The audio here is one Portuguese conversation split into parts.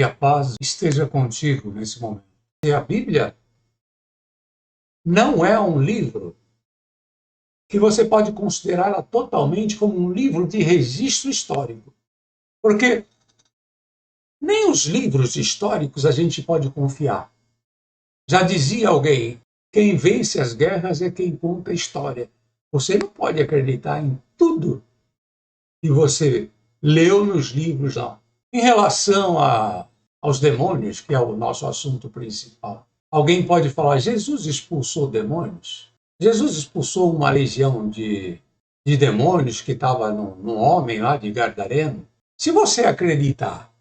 Que a paz esteja contigo nesse momento. E a Bíblia não é um livro que você pode considerá-la totalmente como um livro de registro histórico. Porque nem os livros históricos a gente pode confiar. Já dizia alguém, quem vence as guerras é quem conta a história. Você não pode acreditar em tudo que você leu nos livros, não. Em relação aos demônios, que é o nosso assunto principal, alguém pode falar, Jesus expulsou demônios? Jesus expulsou uma legião de demônios que estava num homem lá de Gadareno? Se você acreditar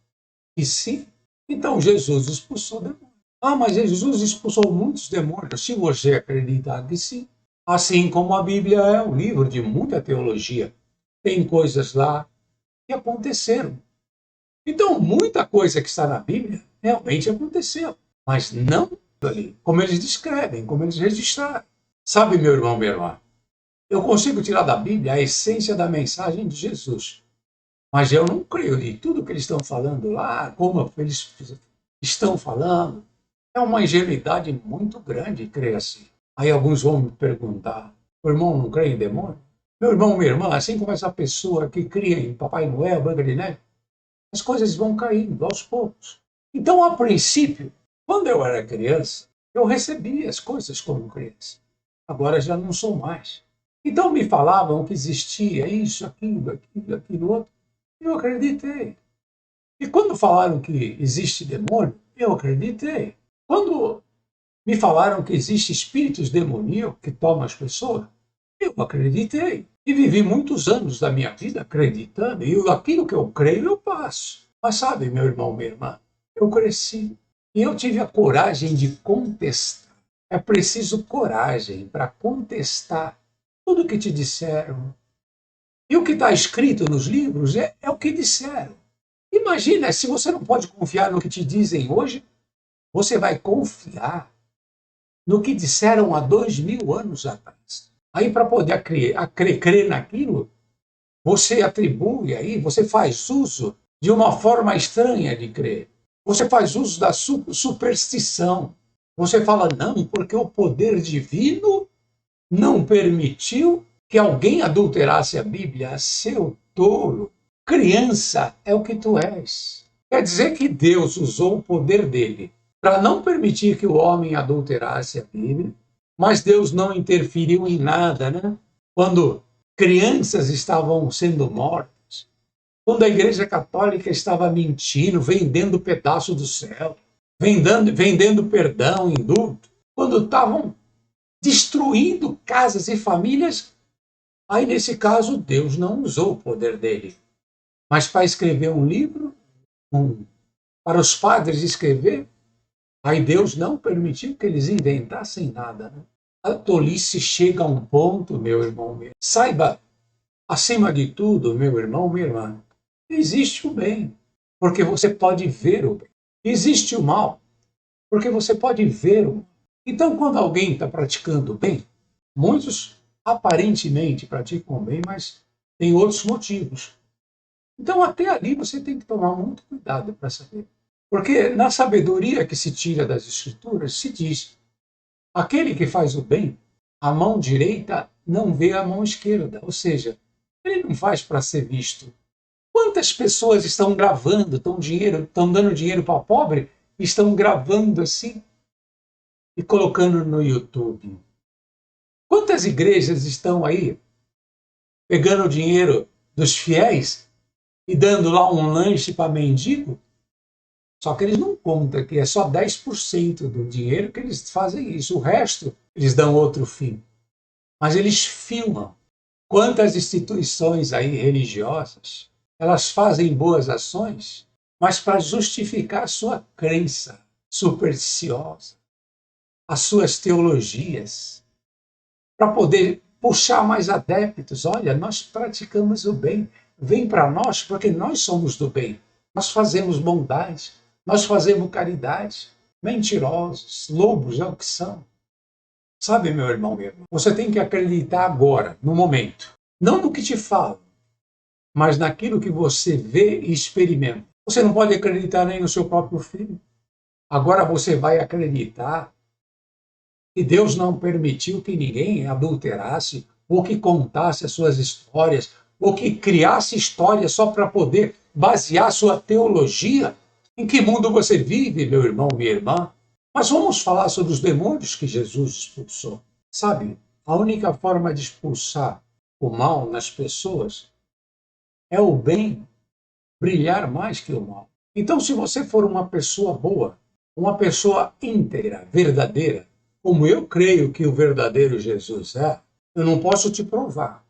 que sim, então Jesus expulsou demônios. Ah, mas Jesus expulsou muitos demônios. Se você acreditar que sim, assim como a Bíblia é um livro de muita teologia, tem coisas lá que aconteceram. Então, muita coisa que está na Bíblia realmente aconteceu, mas não ali, como eles descrevem, como eles registraram. Sabe, meu irmão, minha irmã, eu consigo tirar da Bíblia a essência da mensagem de Jesus, mas eu não creio de tudo que eles estão falando lá, como eles estão falando. É uma ingenuidade muito grande crer assim. Aí alguns vão me perguntar, o irmão não crê em demônio? Meu irmão, minha irmã, assim como essa pessoa que cria em Papai Noel, Branca de Neve, as coisas vão caindo aos poucos. Então, a princípio, quando eu era criança, eu recebia as coisas como criança. Agora já não sou mais. Então me falavam que existia isso, aquilo outro. Eu acreditei. E quando falaram que existe demônio, eu acreditei. Quando me falaram que existe espíritos demoníacos que tomam as pessoas, eu acreditei. E vivi muitos anos da minha vida acreditando, e aquilo que eu creio eu passo. Mas sabe, meu irmão, minha irmã, eu cresci e eu tive a coragem de contestar. É preciso coragem para contestar tudo o que te disseram. E o que está escrito nos livros é o que disseram. Imagina, se você não pode confiar no que te dizem hoje, você vai confiar no que disseram há 2000 anos atrás. Aí, para poder crer naquilo, você atribui aí, você faz uso de uma forma estranha de crer. Você faz uso da superstição. Você fala, não, porque o poder divino não permitiu que alguém adulterasse a Bíblia. Seu tolo. Criança é o que tu és. Quer dizer que Deus usou o poder dele para não permitir que o homem adulterasse a Bíblia, mas Deus não interferiu em nada, né? Quando crianças estavam sendo mortas, quando a Igreja Católica estava mentindo, vendendo pedaço do céu, vendendo perdão, indulto, quando estavam destruindo casas e famílias, aí nesse caso Deus não usou o poder dele. Mas para escrever um livro, para os padres escrever, aí Deus não permitiu que eles inventassem nada. Né? A tolice chega a um ponto, meu irmão, saiba, acima de tudo, meu irmão, minha irmã, existe o bem, porque você pode ver o bem. Existe o mal, porque você pode ver o mal. Então, quando alguém está praticando o bem, muitos aparentemente praticam o bem, mas tem outros motivos. Então, até ali você tem que tomar muito cuidado para saber. Porque na sabedoria que se tira das Escrituras, se diz: aquele que faz o bem, a mão direita não vê a mão esquerda. Ou seja, ele não faz para ser visto. Quantas pessoas estão gravando, estão dando dinheiro para pobre, estão gravando assim e colocando no YouTube? Quantas igrejas estão aí pegando o dinheiro dos fiéis e dando lá um lanche para mendigo? Só que eles não contam que é só 10% do dinheiro que eles fazem isso. O resto, eles dão outro fim. Mas eles filmam. Quantas instituições aí religiosas, elas fazem boas ações, mas para justificar a sua crença supersticiosa, as suas teologias, para poder puxar mais adeptos. Olha, nós praticamos o bem. Vem para nós porque nós somos do bem. Nós fazemos bondade. Nós fazemos caridade. Mentirosos, lobos é o que são. Sabe, meu irmão, você tem que acreditar agora, no momento. Não no que te falam, mas naquilo que você vê e experimenta. Você não pode acreditar nem no seu próprio filho. Agora você vai acreditar que Deus não permitiu que ninguém adulterasse, ou que contasse as suas histórias, ou que criasse histórias só para poder basear sua teologia? Em que mundo você vive, meu irmão, minha irmã? Mas vamos falar sobre os demônios que Jesus expulsou. Sabe, a única forma de expulsar o mal nas pessoas é o bem brilhar mais que o mal. Então, se você for uma pessoa boa, uma pessoa íntegra, verdadeira, como eu creio que o verdadeiro Jesus é, eu não posso te provar,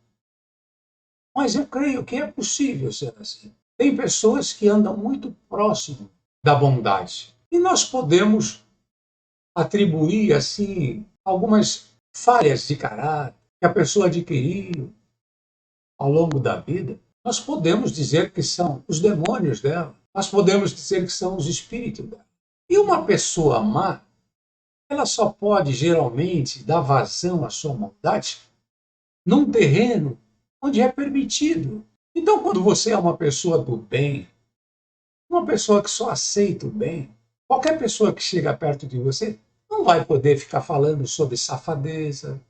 mas eu creio que é possível ser assim. Tem pessoas que andam muito próximo da bondade e nós podemos atribuir assim algumas falhas de caráter que a pessoa adquiriu ao longo da vida. Nós podemos dizer que são os demônios dela, nós podemos dizer que são os espíritos dela. E uma pessoa má, ela só pode geralmente dar vazão à sua maldade num terreno onde é permitido. Então, quando você é uma pessoa do bem, uma pessoa que só aceita o bem, qualquer pessoa que chega perto de você não vai poder ficar falando sobre safadeza,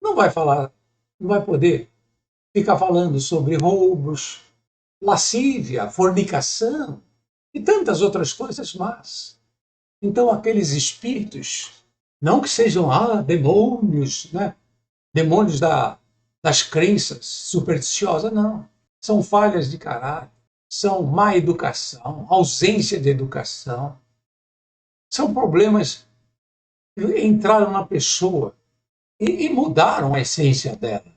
não vai falar, não vai poder ficar falando sobre roubos, lascívia, fornicação e tantas outras coisas más. Então, aqueles espíritos, não que sejam demônios, né? Demônios das crenças supersticiosas, não. São falhas de caráter, são má educação, ausência de educação. São problemas que entraram na pessoa e mudaram a essência dela.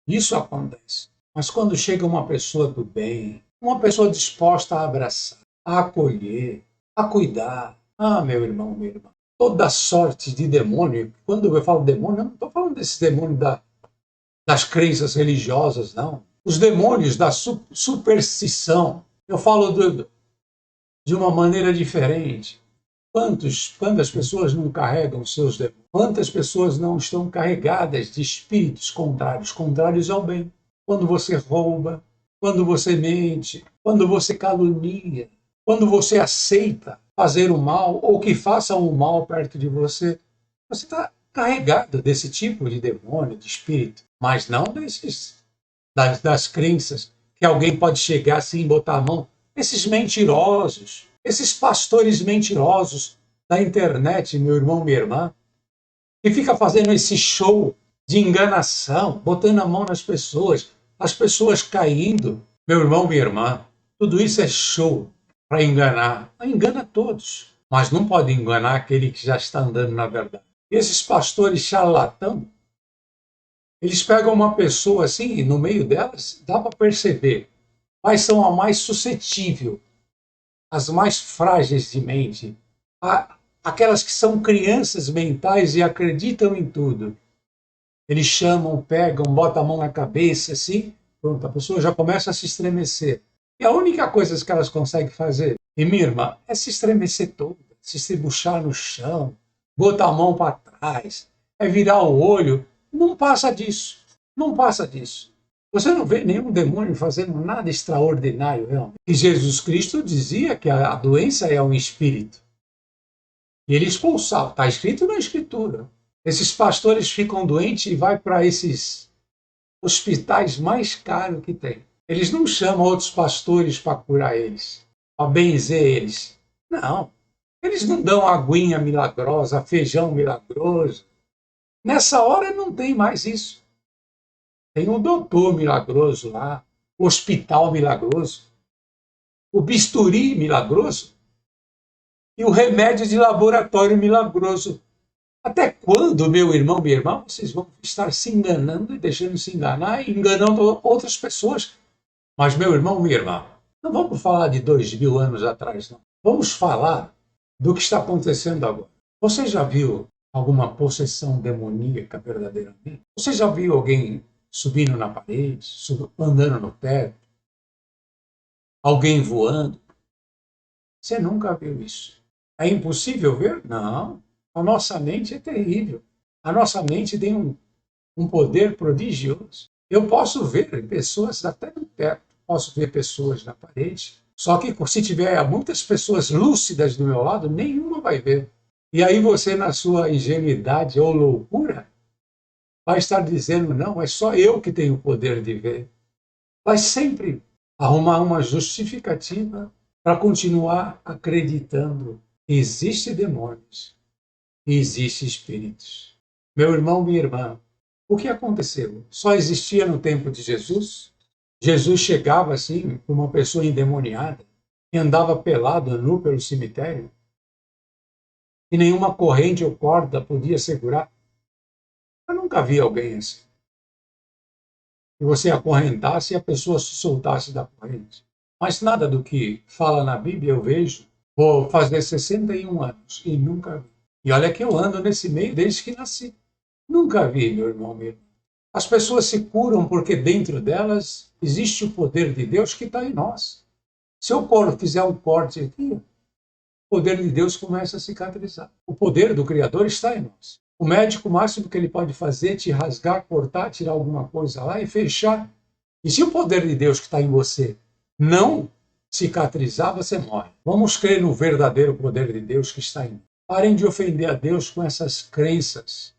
Isso acontece. Mas quando chega uma pessoa do bem, uma pessoa disposta a abraçar, a acolher, a cuidar, meu irmão, minha irmã, toda sorte de demônio, quando eu falo demônio, eu não estou falando desse demônio das crenças religiosas, não. Os demônios da superstição. Eu falo de uma maneira diferente. Quantas pessoas não carregam seus demônios? Quantas pessoas não estão carregadas de espíritos contrários, contrários ao bem? Quando você rouba, quando você mente, quando você calunia, quando você aceita fazer o mal ou que façam o mal perto de você, você está carregado desse tipo de demônio, de espírito, mas não das crenças que alguém pode chegar assim e botar a mão. Esses mentirosos, esses pastores mentirosos da internet, meu irmão, minha irmã, que fica fazendo esse show de enganação, botando a mão nas pessoas, as pessoas caindo, meu irmão, minha irmã, tudo isso é show para enganar. Engana todos, mas não pode enganar aquele que já está andando na verdade. E esses pastores charlatão, eles pegam uma pessoa assim e no meio delas dá para perceber quais são a mais suscetível, as mais frágeis de mente, aquelas que são crianças mentais e acreditam em tudo. Eles chamam, pegam, botam a mão na cabeça, assim, pronto, a pessoa já começa a se estremecer. E a única coisa que elas conseguem fazer, e minha irmã, é se estremecer toda, se estribuchar no chão, botar a mão para trás, é virar o olho. Não passa disso. Não passa disso. Você não vê nenhum demônio fazendo nada extraordinário, realmente. E Jesus Cristo dizia que a doença é um espírito. E ele expulsava. Está escrito na Escritura. Esses pastores ficam doentes e vai para esses hospitais mais caros que tem. Eles não chamam outros pastores para curar eles, para benzer eles. Não. Eles não dão aguinha milagrosa, feijão milagroso. Nessa hora não tem mais isso. Tem o doutor milagroso lá, o hospital milagroso, o bisturi milagroso e o remédio de laboratório milagroso. Até quando, meu irmão, minha irmã, vocês vão estar se enganando e deixando se enganar e enganando outras pessoas? Mas, meu irmão, minha irmã, não vamos falar de 2000 anos atrás, não. Vamos falar do que está acontecendo agora. Você já viu alguma possessão demoníaca verdadeiramente? Você já viu alguém subindo na parede, andando no teto, alguém voando? Você nunca viu isso. É impossível ver? Não. A nossa mente é terrível. A nossa mente tem um poder prodigioso. Eu posso ver pessoas até no teto, posso ver pessoas na parede, Só que se tiver muitas pessoas lúcidas do meu lado, nenhuma vai ver. E aí você, na sua ingenuidade ou loucura, vai estar dizendo, não, é só eu que tenho o poder de ver. Vai sempre arrumar uma justificativa para continuar acreditando que existem demônios e existem espíritos. Meu irmão, minha irmã, o que aconteceu? Só existia no tempo de Jesus? Jesus chegava assim, com uma pessoa endemoniada, e andava pelado, nu pelo cemitério, e nenhuma corrente ou corda podia segurar. Eu nunca vi alguém assim. Que você acorrentasse e a pessoa se soltasse da corrente. Mas nada do que fala na Bíblia eu vejo. Vou fazer 61 anos e nunca vi. E olha que eu ando nesse meio desde que nasci. Nunca vi, meu irmão, meu. As pessoas se curam porque dentro delas existe o poder de Deus que está em nós. Se eu fizer um corte aqui, o poder de Deus começa a cicatrizar. O poder do Criador está em nós. O médico, o máximo que ele pode fazer é te rasgar, cortar, tirar alguma coisa lá e fechar. E se o poder de Deus que está em você não cicatrizar, você morre. Vamos crer no verdadeiro poder de Deus que está em nós. Parem de ofender a Deus com essas crenças,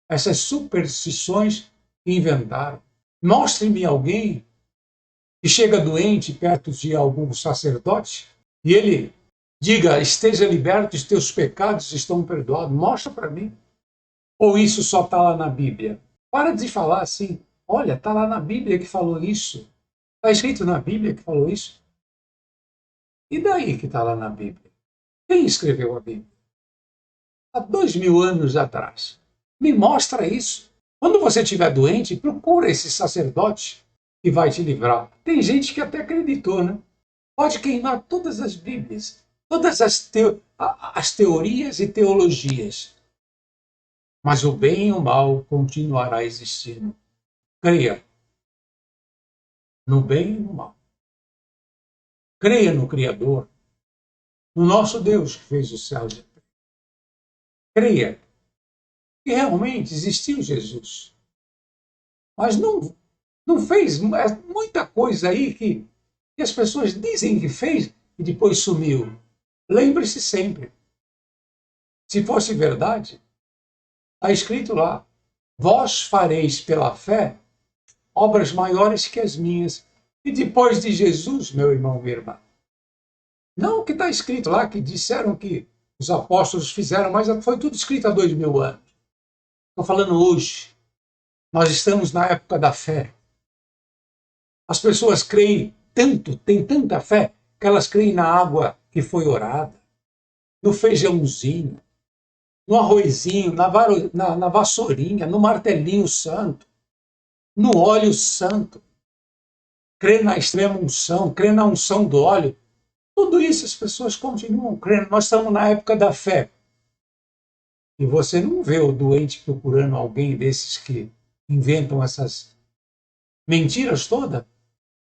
essas superstições que inventaram. Mostre-me alguém que chega doente perto de algum sacerdote e ele diga, esteja liberto, os teus pecados estão perdoados. Mostra para mim. Ou isso só está lá na Bíblia? Para de falar assim, olha, está lá na Bíblia que falou isso. Está escrito na Bíblia que falou isso. E daí que está lá na Bíblia? Quem escreveu a Bíblia? Há 2000 anos atrás. Me mostra isso. Quando você estiver doente, procura esse sacerdote que vai te livrar. Tem gente que até acreditou, né? Pode queimar todas as Bíblias, todas as teorias e teologias. Mas o bem e o mal continuará existindo. Creia no bem e no mal. Creia no Criador, no nosso Deus que fez os céus e a terra. Creia que realmente existiu Jesus. Mas não fez muita coisa aí que as pessoas dizem que fez e depois sumiu. Lembre-se sempre, se fosse verdade, está escrito lá, vós fareis pela fé obras maiores que as minhas. E depois de Jesus, meu irmão, minha irmã, não o que está escrito lá, que disseram que os apóstolos fizeram, mas foi tudo escrito há 2000 anos. Estou falando hoje. Nós estamos na época da fé. As pessoas creem tanto, têm tanta fé, que elas creem na água que foi orada, no feijãozinho, no arrozinho, na vassourinha, no martelinho santo, no óleo santo. Crê na extrema unção, crê na unção do óleo. Tudo isso as pessoas continuam crendo. Nós estamos na época da fé. E você não vê o doente procurando alguém desses que inventam essas mentiras todas.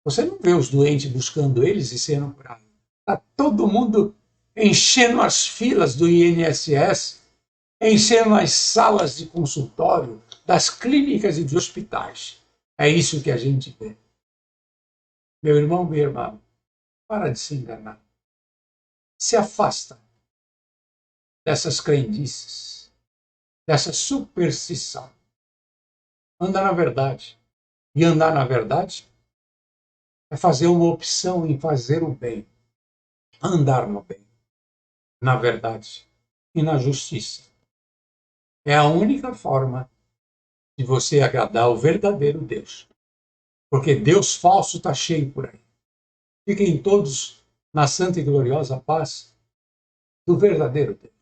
Você não vê os doentes buscando eles e sendo curados. Está todo mundo enchendo as filas do INSS, enchendo as salas de consultório, das clínicas e de hospitais. É isso que a gente vê. Meu irmão, minha irmã, para de se enganar. Se afasta dessas crendices, dessa superstição. Anda na verdade. E andar na verdade é fazer uma opção em fazer o bem. Andar no bem, na verdade e na justiça. É a única forma de você agradar o verdadeiro Deus. Porque Deus falso está cheio por aí. Fiquem todos na santa e gloriosa paz do verdadeiro Deus.